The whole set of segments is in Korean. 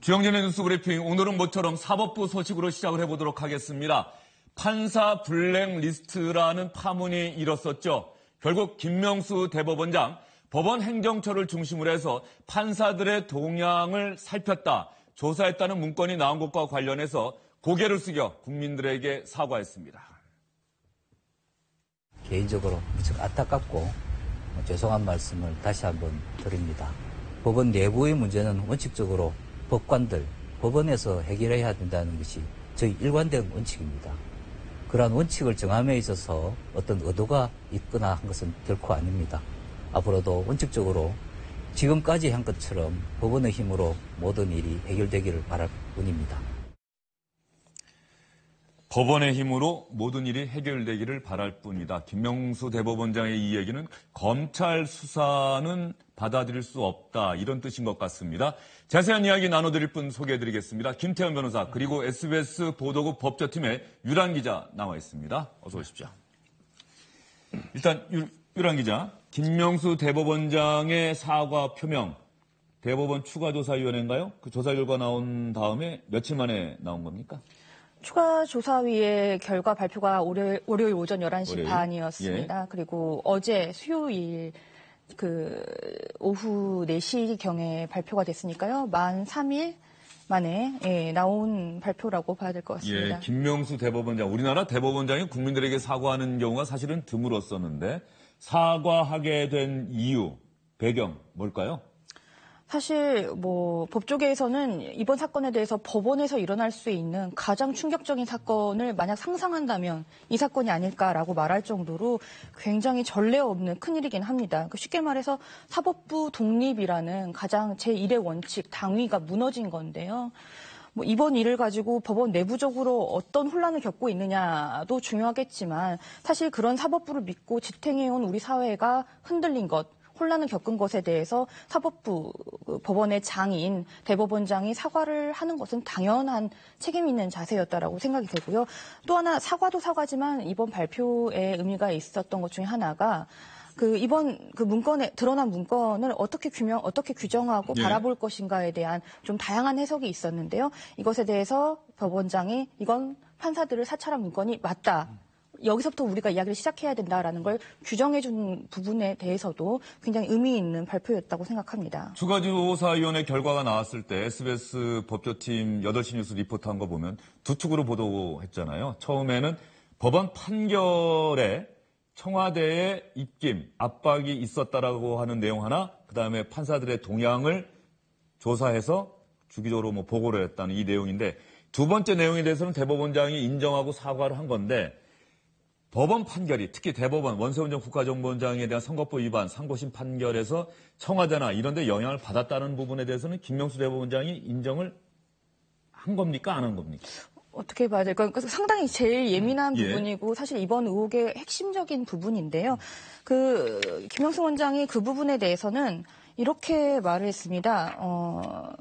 주영진의 뉴스 브리핑, 오늘은 모처럼 사법부 소식으로 시작을 해보도록 하겠습니다. 판사 블랙리스트라는 파문이 일었었죠. 결국 김명수 대법원장, 법원 행정처를 중심으로 해서 판사들의 동향을 살폈다, 조사했다는 문건이 나온 것과 관련해서 고개를 숙여 국민들에게 사과했습니다. 개인적으로 무척 안타깝고 죄송한 말씀을 다시 한번 드립니다. 법원 내부의 문제는 원칙적으로 법관들, 법원에서 해결해야 된다는 것이 저희 일관된 원칙입니다. 그러한 원칙을 정함에 있어서 어떤 의도가 있거나 한 것은 결코 아닙니다. 앞으로도 원칙적으로 지금까지 한 것처럼 법원의 힘으로 모든 일이 해결되기를 바랄 뿐입니다. 법원의 힘으로 모든 일이 해결되기를 바랄 뿐이다. 김명수 대법원장의 이 얘기는 검찰 수사는 받아들일 수 없다, 이런 뜻인 것 같습니다. 자세한 이야기 나눠드릴 분 소개해드리겠습니다. 김태현 변호사, 그리고 SBS 보도국 법조팀의 유란 기자 나와 있습니다. 어서 오십시오. 일단 유란 기자, 김명수 대법원장의 사과 표명, 대법원 추가조사위원회인가요? 그 조사 결과 나온 다음에 며칠 만에 나온 겁니까? 추가조사위의 결과 발표가 월요일 오전 11시 월요일? 반이었습니다. 예. 그리고 어제 수요일 오후 4시경에 발표가 됐으니까요. 만 3일 만에 나온 발표라고 봐야 될 것 같습니다. 예, 김명수 대법원장, 우리나라 대법원장이 국민들에게 사과하는 경우가 사실은 드물었었는데 사과하게 된 이유, 배경 뭘까요? 사실 법조계에서는 이번 사건에 대해서 법원에서 일어날 수 있는 가장 충격적인 사건을 만약 상상한다면 이 사건이 아닐까라고 말할 정도로 굉장히 전례 없는 큰일이긴 합니다. 쉽게 말해서 사법부 독립이라는 가장 제1의 원칙, 당위가 무너진 건데요. 이번 일을 가지고 법원 내부적으로 어떤 혼란을 겪고 있느냐도 중요하겠지만 사실 그런 사법부를 믿고 지탱해온 우리 사회가 흔들린 것, 혼란을 겪은 것에 대해서 사법부, 법원의 장인, 대법원장이 사과를 하는 것은 당연한 책임 있는 자세였다라고 생각이 되고요. 또 하나 사과도 사과지만 이번 발표에 의미가 있었던 것 중에 하나가 이번 문건에 드러난 문건을 어떻게 규정하고 바라볼 것인가에 대한 좀 다양한 해석이 있었는데요. 이것에 대해서 법원장이 이건 판사들을 사찰한 문건이 맞다. 여기서부터 우리가 이야기를 시작해야 된다라는 걸 규정해준 부분에 대해서도 굉장히 의미 있는 발표였다고 생각합니다. 추가조사위원회 결과가 나왔을 때 SBS 법조팀 8시 뉴스 리포트한 거 보면 두 축으로 보도했잖아요. 처음에는 법원 판결에 청와대의 입김, 압박이 있었다라고 하는 내용 하나, 그다음에 판사들의 동향을 조사해서 주기적으로 보고를 했다는 이 내용인데, 두 번째 내용에 대해서는 대법원장이 인정하고 사과를 한 건데, 법원 판결이, 특히 대법원 원세훈 전 국가정보원장에 대한 선거법 위반 상고심 판결에서 청와대나 이런 데 영향을 받았다는 부분에 대해서는 김명수 대법원장이 인정을 한 겁니까? 안 한 겁니까? 어떻게 봐야 될까요? 상당히 제일 예민한 부분이고 사실 이번 의혹의 핵심적인 부분인데요. 김명수 원장이 그 부분에 대해서는 이렇게 말을 했습니다.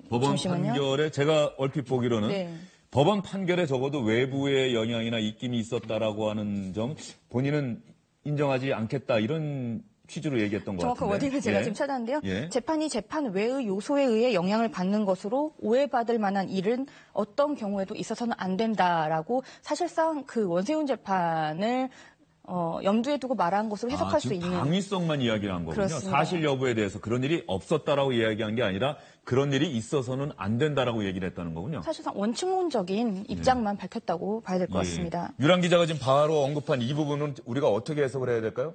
법원 잠시만요. 판결에 제가 얼핏 보기로는 네. 법원 판결에 적어도 외부의 영향이나 입김이 있었다라고 하는 점 본인은 인정하지 않겠다, 이런 취지로 얘기했던 것 같은데. 정확한 워딩을 제가 지금 찾았는데요. 재판이 재판 외의 요소에 의해 영향을 받는 것으로 오해받을 만한 일은 어떤 경우에도 있어서는 안 된다라고 사실상 원세훈 재판을 염두에 두고 말한 것으로 해석할 수 있는. 당위성만 이야기를 한 거군요. 그렇습니다. 사실 여부에 대해서 그런 일이 없었다라고 이야기한 게 아니라 그런 일이 있어서는 안 된다라고 얘기를 했다는 거군요. 사실상 원칙론적인 입장만 밝혔다고 봐야 될 것 같습니다. 유란 기자가 지금 바로 언급한 이 부분은 우리가 어떻게 해석을 해야 될까요?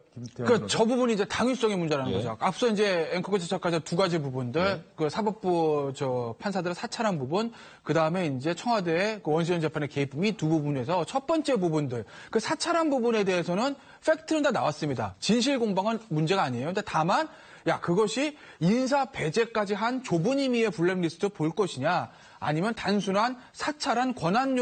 저 부분이 이제 당위성의 문제라는 거죠. 앞서 이제 앵커가 지적하신 두 가지 부분들, 사법부 판사들을 사찰한 부분, 그 다음에 이제 청와대의 원세훈 재판의 개입 이 두 부분에서 첫 번째 부분들, 사찰한 부분에 대해서는 팩트는 다 나왔습니다. 진실 공방은 문제가 아니에요. 근데 다만 그것이 인사 배제까지 한 좁은 의미의 블랙리스트 볼 것이냐, 아니면 단순한 사찰한 권한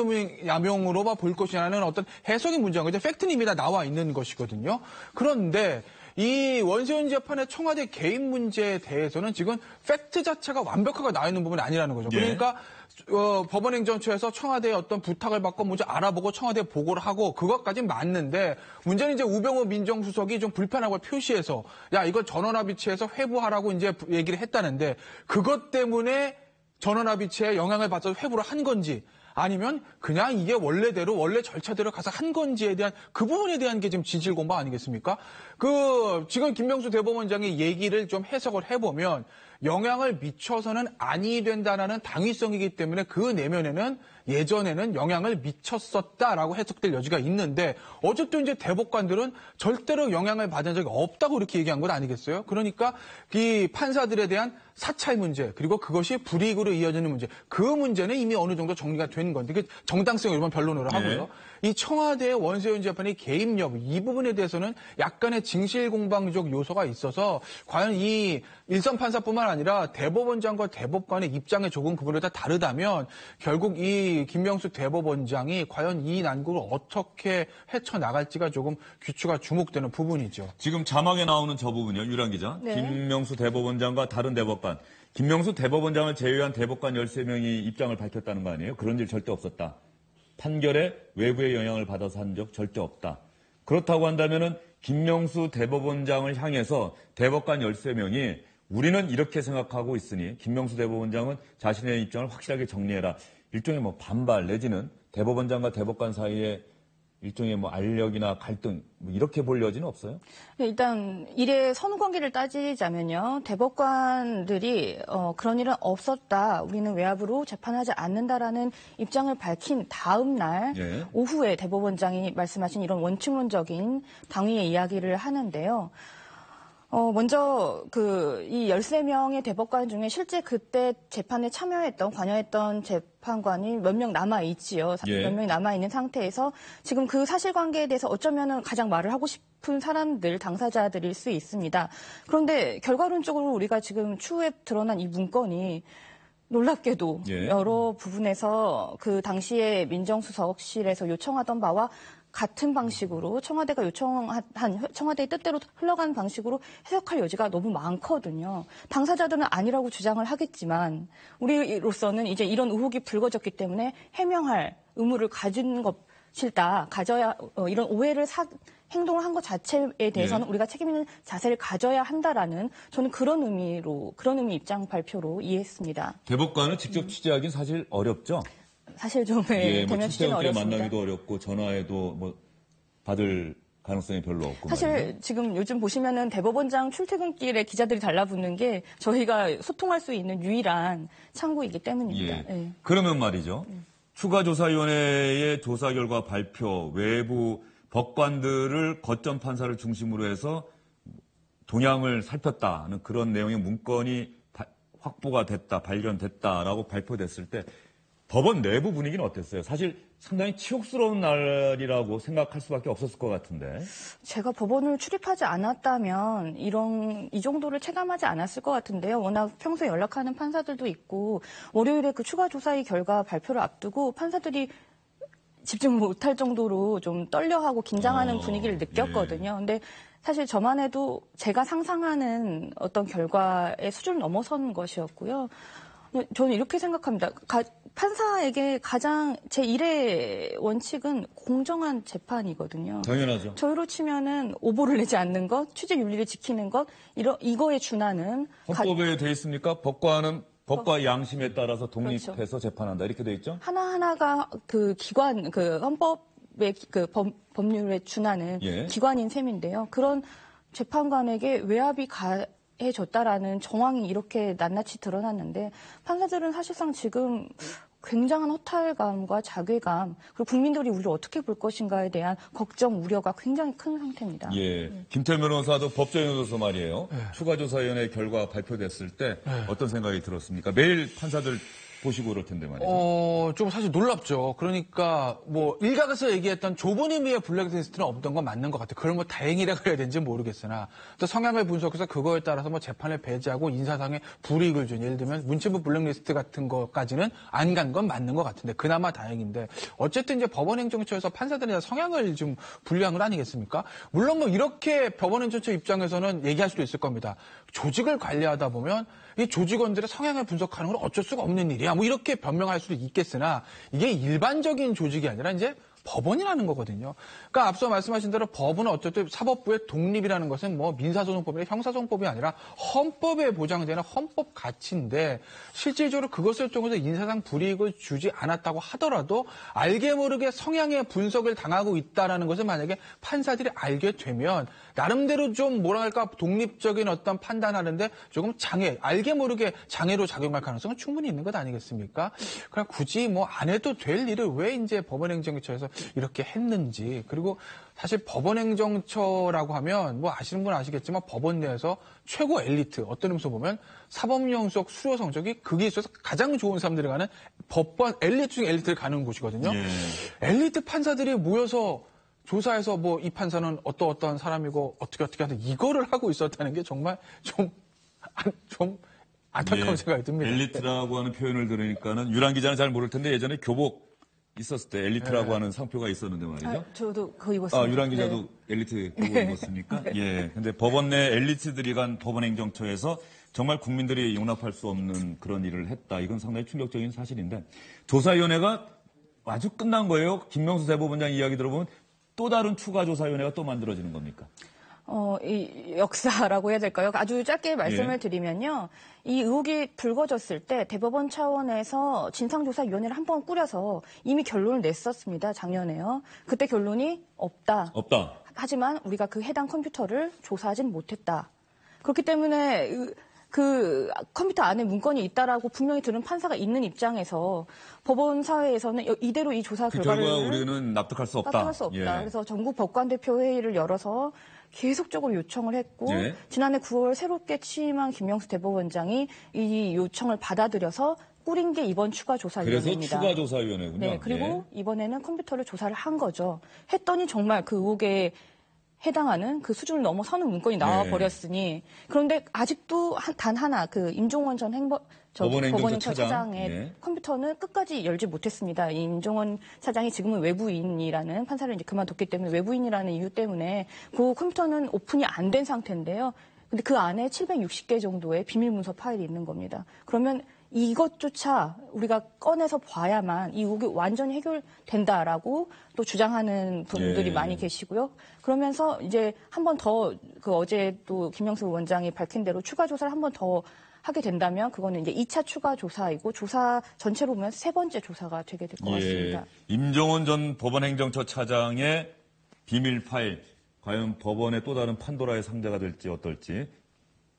야명으로만 볼 것이냐는 어떤 해석의 문제인 거죠. 팩트는 이미 다 나와 있는 것이거든요. 그런데 이 원세훈 재판의 청와대 개입 문제에 대해서는 지금 팩트 자체가 완벽하게 나와 있는 부분이 아니라는 거죠. 그러니까 법원행정처에서 청와대에 어떤 부탁을 받고 먼저 알아보고 청와대에 보고를 하고 그것까지는 맞는데, 문제는 이제 우병우 민정수석이 좀 불편한 걸 표시해서 이거 전원합의체에서 회부하라고 이제 얘기를 했다는데, 그것 때문에 전원합의체에 영향을 받아서 회부를 한 건지 아니면 그냥 이게 원래대로 원래 절차대로 가서 한 건지에 대한 그 부분에 대한 게 지금 진실 공방 아니겠습니까? 지금 김명수 대법원장의 얘기를 좀 해석을 해보면 영향을 미쳐서는 아니 된다라는 당위성이기 때문에 그 내면에는 예전에는 영향을 미쳤었다라고 해석될 여지가 있는데 어쨌든 이제 대법관들은 절대로 영향을 받은 적이 없다고 이렇게 얘기한 건 아니겠어요? 그러니까 이 판사들에 대한 사찰 문제 그리고 그것이 불이익으로 이어지는 문제 그 문제는 이미 어느 정도 정리가 된 건데 그 정당성을 일반 변론으로 하고요. 이 청와대의 원세훈 재판의 개입 여부 이 부분에 대해서는 약간의 진실공방적 요소가 있어서 과연 이 일선 판사뿐만 아니라 대법원장과 대법관의 입장에 조금 그분에 따라 다르다면 결국 이 김명수 대법원장이 과연 이 난국을 어떻게 헤쳐나갈지가 조금 귀추가 주목되는 부분이죠. 지금 자막에 나오는 저 부분이요. 유란 기자. 네. 김명수 대법원장과 다른 대법관. 김명수 대법원장을 제외한 대법관 13명이 입장을 밝혔다는 거 아니에요? 그런 일 절대 없었다. 판결에 외부의 영향을 받아서 한 적 절대 없다. 그렇다고 한다면은 김명수 대법원장을 향해서 대법관 13명이 우리는 이렇게 생각하고 있으니 김명수 대법원장은 자신의 입장을 확실하게 정리해라. 일종의 뭐 반발 내지는 대법원장과 대법관 사이에 일종의 뭐 알력이나 갈등 뭐 이렇게 볼 여지는 없어요? 네, 일단 일의 선후 관계를 따지자면요. 대법관들이 그런 일은 없었다. 우리는 외압으로 재판하지 않는다라는 입장을 밝힌 다음 날 예. 오후에 대법원장이 말씀하신 이런 원칙론적인 당위의 이야기를 하는데요. 먼저 이 13명의 대법관 중에 실제 그때 재판에 참여했던 관여했던 재판관이 몇 명 남아 있지요. 예. 몇 명이 남아 있는 상태에서 지금 그 사실관계에 대해서 어쩌면은 가장 말을 하고 싶은 사람들, 당사자들일 수 있습니다. 그런데 결과론적으로 우리가 지금 추후에 드러난 이 문건이 놀랍게도 예. 여러 부분에서 그 당시에 민정수석실에서 요청하던 바와 같은 방식으로 청와대가 요청한 청와대의 뜻대로 흘러가는 방식으로 해석할 여지가 너무 많거든요. 당사자들은 아니라고 주장을 하겠지만 우리로서는 이제 이런 의혹이 불거졌기 때문에 해명할 의무를 가진 것 싫다. 이런 오해를 행동을 한 것 자체에 대해서는 예. 우리가 책임 있는 자세를 가져야 한다라는 저는 그런 의미 입장 발표로 이해했습니다. 대법관을 직접 취재하기는 사실 어렵죠? 사실 좀 뭐 대면 취재는 출퇴근길에 어렵습니다. 만나기도 어렵고 전화해도 뭐 받을 가능성이 별로 없고 사실 말이죠. 지금 요즘 보시면은 대법원장 출퇴근길에 기자들이 달라붙는 게 저희가 소통할 수 있는 유일한 창구이기 때문입니다. 예. 예. 그러면 말이죠. 추가조사위원회의 조사 결과 발표, 외부 법관들을 거점 판사를 중심으로 해서 동향을 살폈다는 그런 내용의 문건이 확보가 됐다, 발견됐다라고 발표됐을 때 법원 내부 분위기는 어땠어요? 사실 상당히 치욕스러운 날이라고 생각할 수밖에 없었을 것 같은데. 제가 법원을 출입하지 않았다면 이 정도를 체감하지 않았을 것 같은데요. 워낙 평소에 연락하는 판사들도 있고 월요일에 그 추가조사의 결과 발표를 앞두고 판사들이 집중 못할 정도로 좀 떨려하고 긴장하는 분위기를 느꼈거든요. 근데 사실 저만 해도 제가 상상하는 어떤 결과의 수준을 넘어선 것이었고요. 저는 이렇게 생각합니다. 판사에게 가장 제1의 원칙은 공정한 재판이거든요. 당연하죠. 저희로 치면은 오보를 내지 않는 것, 취재 윤리를 지키는 것, 이거에 준하는 헌법에 돼 있습니까? 법관은 법과 양심에 따라서 독립해서 그렇죠. 재판한다. 이렇게 돼 있죠? 하나하나가 헌법의 법률에 준하는 예. 기관인 셈인데요. 그런 재판관에게 외압이 가해졌다라는 정황이 이렇게 낱낱이 드러났는데 판사들은 사실상 지금 굉장한 허탈감과 자괴감 그리고 국민들이 우리를 어떻게 볼 것인가에 대한 걱정, 우려가 굉장히 큰 상태입니다. 예. 김태현 변호사도 법조인으로서 말이에요. 추가조사위원회 결과 발표됐을 때 어떤 생각이 들었습니까? 매일 판사들 보시고 그럴 텐데 말이죠. 좀 사실 놀랍죠. 그러니까 뭐 일각에서 얘기했던 좁은 의미의 블랙리스트는 없던 건 맞는 것 같아요. 그걸 뭐 다행이라고 해야 되는지 모르겠으나 또 성향을 분석해서 그거에 따라서 뭐 재판을 배제하고 인사상의 불이익을 준 예를 들면 문체부 블랙리스트 같은 것까지는 안 간 건 맞는 것 같은데 그나마 다행인데 어쨌든 이제 법원행정처에서 판사들의 성향을 좀 분류한 건 아니겠습니까? 물론 뭐 이렇게 법원행정처 입장에서는 얘기할 수도 있을 겁니다. 조직을 관리하다 보면 이 조직원들의 성향을 분석하는 건 어쩔 수가 없는 일이야. 뭐 이렇게 변명할 수도 있겠으나 이게 일반적인 조직이 아니라 이제 법원이라는 거거든요. 그러니까 앞서 말씀하신 대로 법은 어쨌든 사법부의 독립이라는 것은 뭐 민사소송법이나 형사소송법이 아니라 헌법에 보장되는 헌법 가치인데 실질적으로 그것을 통해서 인사상 불이익을 주지 않았다고 하더라도 알게 모르게 성향의 분석을 당하고 있다라는 것을 만약에 판사들이 알게 되면 나름대로 좀 뭐랄까 독립적인 어떤 판단하는데 조금 알게 모르게 장애로 작용할 가능성은 충분히 있는 것 아니겠습니까? 그냥 굳이 뭐 안 해도 될 일을 왜 이제 법원행정처에서 이렇게 했는지. 그리고 사실 법원행정처라고 하면 뭐 아시는 분은 아시겠지만 법원 내에서 최고 엘리트, 어떤 의미에서 보면 사법연수원 수료 성적이 거기에 있어서 가장 좋은 사람들이 가는 법관 엘리트 중 엘리트를 가는 곳이거든요. 예. 엘리트 판사들이 모여서 조사해서 뭐 이 판사는 어떠한 사람이고 어떻게 하는 이거를 하고 있었다는 게 정말 좀 안타까운 예. 생각이 듭니다. 엘리트라고 하는 표현을 들으니까는 유란 기자는 잘 모를 텐데 예전에 교복 있었을 때 엘리트라고 하는 상표가 있었는데 말이죠. 저도 그거 입었습니다. 유란 기자도 엘리트 교복 입었습니까? 예. 근데 법원 내 엘리트들이 간 법원행정처에서 정말 국민들이 용납할 수 없는 그런 일을 했다. 이건 상당히 충격적인 사실인데 조사위원회가 아주 끝난 거예요. 김명수 대법원장 이야기 들어보면 또 다른 추가 조사위원회가 또 만들어지는 겁니까? 이 역사라고 해야 될까요? 아주 짧게 말씀을 드리면요. 이 의혹이 불거졌을 때 대법원 차원에서 진상조사위원회를 한 번 꾸려서 이미 결론을 냈었습니다. 작년에요. 그때 결론이 없다. 하지만 우리가 그 해당 컴퓨터를 조사하진 못했다. 그렇기 때문에 그 컴퓨터 안에 문건이 있다라고 분명히 들은 판사가 있는 입장에서 법원 사회에서는 이대로 이 조사 그 결과를 결과 우리는 납득할 수 없다. 납득할 수 없다. 예. 그래서 전국 법관대표 회의를 열어서 계속적으로 요청을 했고 예. 지난해 9월 새롭게 취임한 김명수 대법원장이 이 요청을 받아들여서 꾸린 게 이번 추가조사위원회입니다. 그래서 추가조사위원회군요. 네, 그리고 이번에는 컴퓨터를 조사를 한 거죠. 했더니 정말 그 의혹에 해당하는 그 수준을 넘어서는 문건이 나와버렸으니 그런데 아직도 단 하나 그 임종원 전 법원행정처 차장의 컴퓨터는 끝까지 열지 못했습니다. 이 임종원 차장이 지금은 외부인이라는 판사를 이제 그만뒀기 때문에 외부인이라는 이유 때문에 그 컴퓨터는 오픈이 안 된 상태인데요. 근데 그 안에 760개 정도의 비밀 문서 파일이 있는 겁니다. 그러면 이것조차 우리가 꺼내서 봐야만 이 의혹이 완전히 해결된다라고 또 주장하는 분들이 많이 계시고요. 그러면서 이제 한 번 더 그 어제 또 김명수 원장이 밝힌 대로 추가 조사를 한 번 더 하게 된다면 그거는 이제 2차 추가 조사이고 조사 전체로 보면 세 번째 조사가 되게 될 것 같습니다. 임종원 전 법원행정처 차장의 비밀 파일 과연 법원의 또 다른 판도라의 상자가 될지 어떨지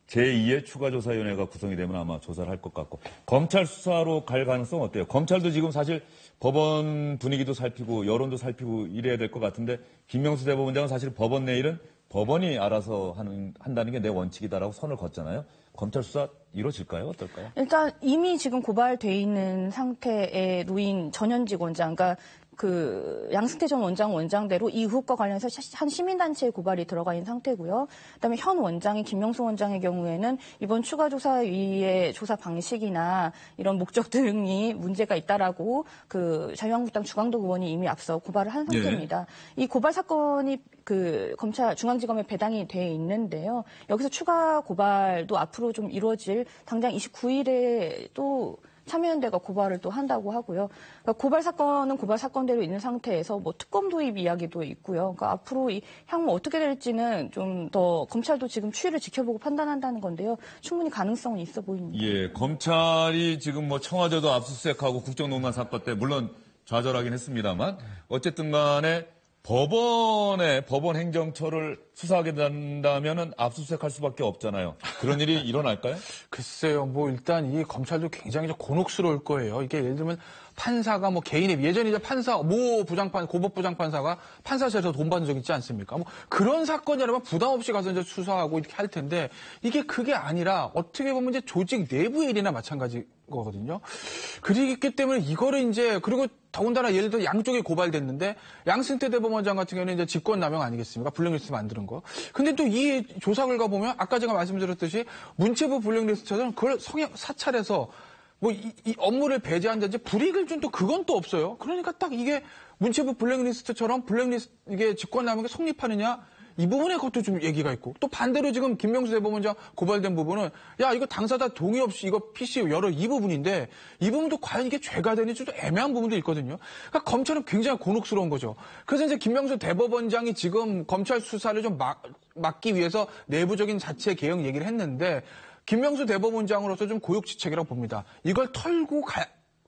제2의 추가조사위원회가 구성이 되면 아마 조사를 할 것 같고 검찰 수사로 갈 가능성은 어때요? 검찰도 지금 사실 법원 분위기도 살피고 여론도 살피고 이래야 될 것 같은데 김명수 대법원장은 사실 법원 내일은 법원이 알아서 한다는 게 내 원칙이다라고 선을 걷잖아요. 검찰 수사 이루어질까요? 어떨까요? 일단 이미 지금 고발돼 있는 상태에 놓인 전현직 원장, 그러니까 그 양승태 전 원장대로 이 의혹과 관련해서 한 시민단체의 고발이 들어가 있는 상태고요. 그다음에 현 원장인 김명수 원장의 경우에는 이번 추가조사위의 조사 방식이나 이런 목적 등이 문제가 있다라고 그 자유한국당 주광덕 의원이 이미 앞서 고발을 한 상태입니다. 이 고발 사건이 그 검찰 중앙지검에 배당이 돼 있는데요. 여기서 추가 고발도 앞으로 좀 이루어질 당장 29일에 또 참여연대가 고발을 또 한다고 하고요. 그러니까 고발 사건은 고발 사건대로 있는 상태에서 뭐 특검 도입 이야기도 있고요. 그러니까 앞으로 이 향후 어떻게 될지는 좀 더 검찰도 지금 추이를 지켜보고 판단한다는 건데요. 충분히 가능성은 있어 보입니다. 예, 검찰이 지금 뭐 청와대도 압수수색하고 국정농단 사건 때 물론 좌절하긴 했습니다만 어쨌든 간에 법원 행정처를 수사하게 된다면은 압수수색할 수밖에 없잖아요. 그런 일이 일어날까요? 글쎄요, 뭐 일단 이 검찰도 굉장히 좀 곤혹스러울 거예요. 이게 예를 들면 판사가 뭐 개인의 예전에 이제 판사 고법 부장판사가 판사실에서 돈 받은 적 있지 않습니까? 뭐 그런 사건이라면 부담 없이 가서 이제 수사하고 이렇게 할 텐데 이게 그게 아니라 어떻게 보면 이제 조직 내부의 일이나 마찬가지. 거거든요. 그렇기 때문에 이거를 이제 그리고 더군다나 예를 들어 양쪽에 고발됐는데 양승태 대법원장 같은 경우는 이제 직권남용 아니겠습니까? 블랙리스트 만드는 거. 근데 또 이 조사 결과 보면 아까 제가 말씀드렸듯이 문체부 블랙리스트는 그걸 사찰해서 뭐 이 업무를 배제한다든지 불이익을 준 또 그건 또 없어요. 그러니까 딱 이게 문체부 블랙리스트처럼 블랙리스트 이게 직권남용이 성립하느냐? 이 부분에 그것도 좀 얘기가 있고 또 반대로 지금 김명수 대법원장 고발된 부분은 야 이거 당사자 동의 없이 이거 PC 열어 이 부분인데 이 부분도 과연 이게 죄가 되는지도 애매한 부분도 있거든요. 그러니까 검찰은 굉장히 곤혹스러운 거죠. 그래서 이제 김명수 대법원장이 지금 검찰 수사를 좀 막기 위해서 내부적인 자체 개혁 얘기를 했는데 김명수 대법원장으로서 좀 고육지책이라고 봅니다. 이걸 털고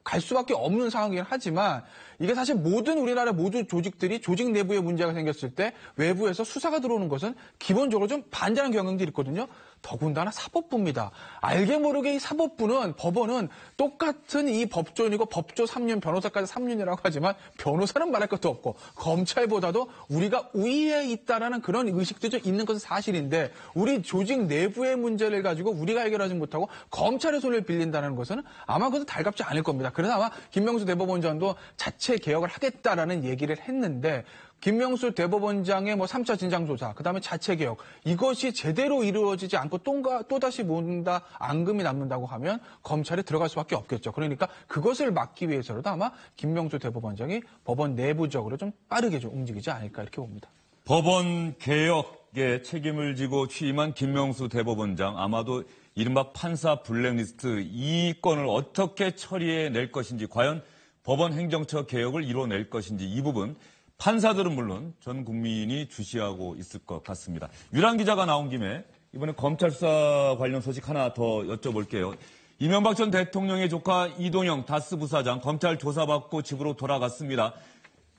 갈 수밖에 없는 상황이긴 하지만 이게 사실 모든 우리나라 모든 조직들이 조직 내부에 문제가 생겼을 때 외부에서 수사가 들어오는 것은 기본적으로 좀 반대하는 경향들이 있거든요. 더군다나 사법부입니다. 알게 모르게 이 사법부는 법원은 똑같은 이 법조인이고 법조 3년, 변호사까지 3년이라고 하지만 변호사는 말할 것도 없고 검찰보다도 우리가 우위에 있다라는 그런 의식도 좀 있는 것은 사실인데 우리 조직 내부의 문제를 가지고 우리가 해결하지 못하고 검찰의 손을 빌린다는 것은 아마 그것도 달갑지 않을 겁니다. 그래서 아마 김명수 대법원장도 자체 개혁을 하겠다라는 얘기를 했는데 김명수 대법원장의 3차 진상조사, 그다음에 자체 개혁 이것이 제대로 이루어지지 않고 또다시 뭔가 앙금이 남는다고 하면 검찰에 들어갈 수밖에 없겠죠. 그러니까 그것을 막기 위해서라도 아마 김명수 대법원장이 법원 내부적으로 좀 빠르게 좀 움직이지 않을까 이렇게 봅니다. 법원 개혁에 책임을 지고 취임한 김명수 대법원장 아마도 이른바 판사 블랙리스트 이 건을 어떻게 처리해낼 것인지 과연 법원 행정처 개혁을 이뤄낼 것인지 이 부분 판사들은 물론 전 국민이 주시하고 있을 것 같습니다. 유란 기자가 나온 김에 이번에 검찰 수사 관련 소식 하나 더 여쭤볼게요. 이명박 전 대통령의 조카 이동영 다스 부사장 검찰 조사받고 집으로 돌아갔습니다.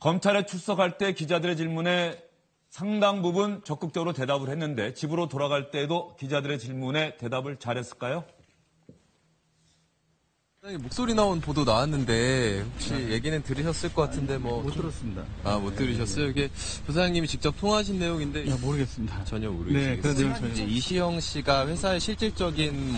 검찰에 출석할 때 기자들의 질문에 상당 부분 적극적으로 대답을 했는데 집으로 돌아갈 때도 기자들의 질문에 대답을 잘했을까요? 목소리 나온 보도 나왔는데 혹시 얘기는 들으셨을 것 같은데 못 들었습니다. 못 들으셨어요? 이게 부사장님이 직접 통화하신 내용인데 모르겠습니다. 전혀 모르겠어요. 네, 그런 내용 전혀. 이시영 씨가 회사의 실질적인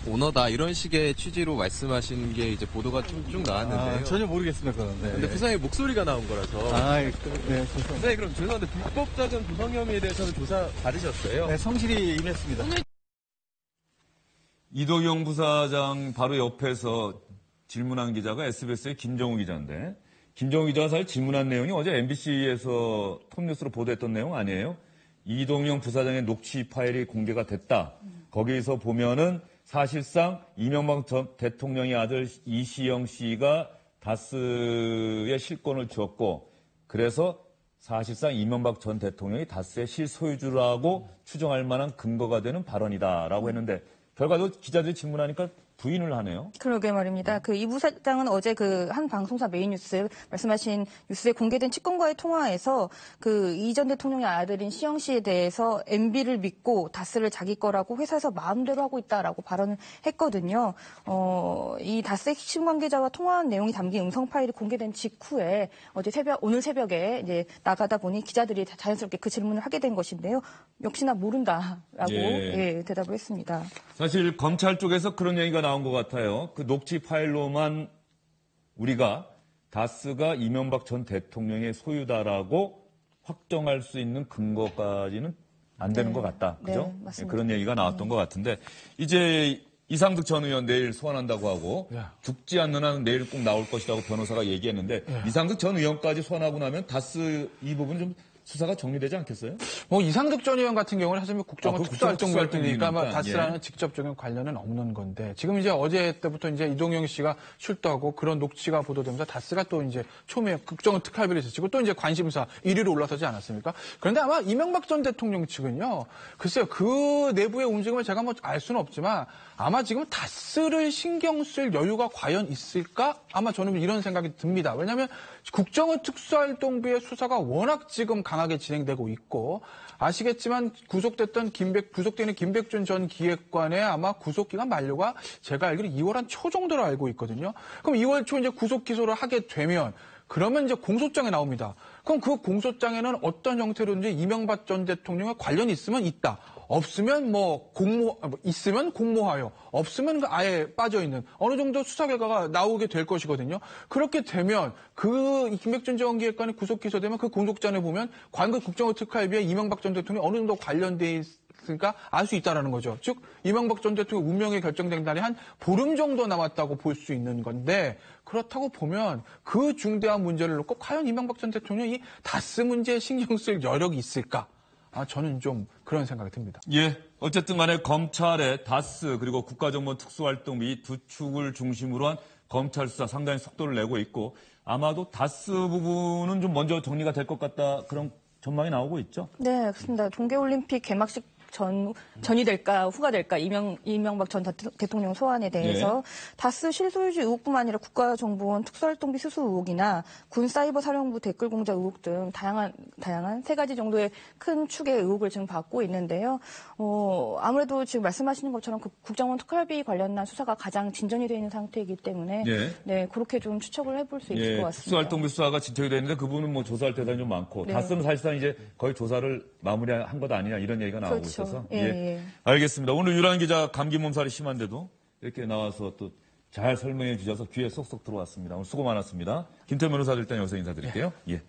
오너다 이런 식의 취지로 말씀하신 게 이제 보도가 쭉 나왔는데요. 전혀 모르겠습니다. 그건. 네. 근데 부사장님 목소리가 나온 거라서. 네, 죄송합니다. 부사장님 그럼 죄송한데 불법 자금 조성 혐의에 대해서는 조사 받으셨어요? 네, 성실히 임했습니다. 이동영 부사장 바로 옆에서 질문한 기자가 SBS의 김정우 기자인데 김정우 기자가 사실 질문한 내용이 어제 MBC에서 톱뉴스로 보도했던 내용 아니에요? 이동영 부사장의 녹취 파일이 공개가 됐다. 거기서 보면은 사실상 이명박 전 대통령의 아들 이시영 씨가 다스의 실권을 주었고 그래서 사실상 이명박 전 대통령이 다스의 실소유주라고 추정할 만한 근거가 되는 발언이다라고 했는데 결과도 기자들이 질문하니까 부인을 하네요. 그러게 말입니다. 이 부사장은 어제 한 방송사 메인 뉴스 말씀하신 뉴스에 공개된 측근과의 통화에서 이 전 대통령의 아들인 시영 씨에 대해서 MB를 믿고 다스를 자기 거라고 회사에서 마음대로 하고 있다라고 발언을 했거든요. 이 다스 핵심 관계자와 통화한 내용이 담긴 음성 파일이 공개된 직후에 오늘 새벽에 이제 나가다 보니 기자들이 자연스럽게 그 질문을 하게 된 것인데요. 역시나 모른다라고 대답을 했습니다. 사실 검찰 쪽에서 그런 얘기가 나온 것 같아요. 그 녹취 파일로만 우리가 다스가 이명박 전 대통령의 소유다라고 확정할 수 있는 근거까지는 안 되는 것 같다. 그죠? 네, 맞습니다. 그런 얘기가 나왔던 것 같은데 이제 이상득 전 의원 내일 소환한다고 하고 죽지 않는 한 내일 꼭 나올 것이라고 변호사가 얘기했는데 이상득 전 의원까지 소환하고 나면 다스 이 부분 좀 수사가 정리되지 않겠어요? 이상득 전 의원 같은 경우는 사실 국정원 특수활동가니까 다스라는 예. 직접적인 관련은 없는 건데 지금 이제 어제 때부터 이제 이동영 씨가 출두하고 그런 녹취가 보도되면서 다스가 또 이제 초미에 국정원 특활비를 제치고 또 이제 관심사 1위로 올라서지 않았습니까? 그런데 아마 이명박 전 대통령 측은요, 글쎄요 그 내부의 움직임을 제가 알 수는 없지만 아마 지금 다스를 신경 쓸 여유가 과연 있을까? 아마 저는 이런 생각이 듭니다. 왜냐하면 국정원 특수활동비의 수사가 워낙 지금 강하게 진행되고 있고 아시겠지만 구속되는 김백준 전 기획관의 아마 구속기간 만료가 제가 알기로 2월 한 초 정도로 알고 있거든요. 그럼 2월 초 이제 구속 기소를 하게 되면 그러면 이제 공소장이 나옵니다. 그럼 그 공소장에는 어떤 형태로든지 이명박 전 대통령과 관련이 있으면 있다. 없으면 있으면 공모하여, 없으면 아예 빠져있는 어느 정도 수사 결과가 나오게 될 것이거든요. 그렇게 되면 김백준 전 기획관이 구속 기소되면 그 공소장에 보면 관급 국정원 특활비에 이명박 전 대통령이 어느 정도 관련돼 있으니까 알 수 있다라는 거죠. 즉 이명박 전 대통령 운명이 결정된 날이 한 보름 정도 남았다고 볼 수 있는 건데 그렇다고 보면 그 중대한 문제를 놓고 과연 이명박 전 대통령이 다스 문제에 신경 쓸 여력이 있을까? 저는 좀 그런 생각이 듭니다. 예. 어쨌든 간에 검찰의 다스 그리고 국가정보원 특수활동 이 두 축을 중심으로 한 검찰 수사 상당히 속도를 내고 있고 아마도 다스 부분은 좀 먼저 정리가 될 것 같다 그런 전망이 나오고 있죠. 네, 그렇습니다. 동계올림픽 개막식 전이 될까 후가 될까 이명박 전 대통령 소환에 대해서 다스 실소유주 의혹뿐만 아니라 국가정보원 특수활동비 수수 의혹이나 군사이버사령부 댓글 공작 의혹 등 다양한 세 가지 정도의 큰 축의 의혹을 지금 받고 있는데요. 아무래도 지금 말씀하시는 것처럼 국정원 특활비 관련한 수사가 가장 진전이 되어 있는 상태이기 때문에 네, 그렇게 좀 추측을 해볼 수 있을 것 같습니다. 특수활동비 수사가 진척이 되어 있는데 그 부분은 뭐 조사할 대상이 좀 많고 다스는 사실상 이제 거의 조사를 마무리한 것 아니냐 이런 얘기가 나오고 있어서. 알겠습니다. 오늘 유란 기자 감기 몸살이 심한데도 이렇게 나와서 또 잘 설명해 주셔서 귀에 쏙쏙 들어왔습니다. 오늘 수고 많았습니다. 김태현 변호사 일단 여기서 인사드릴게요. 예.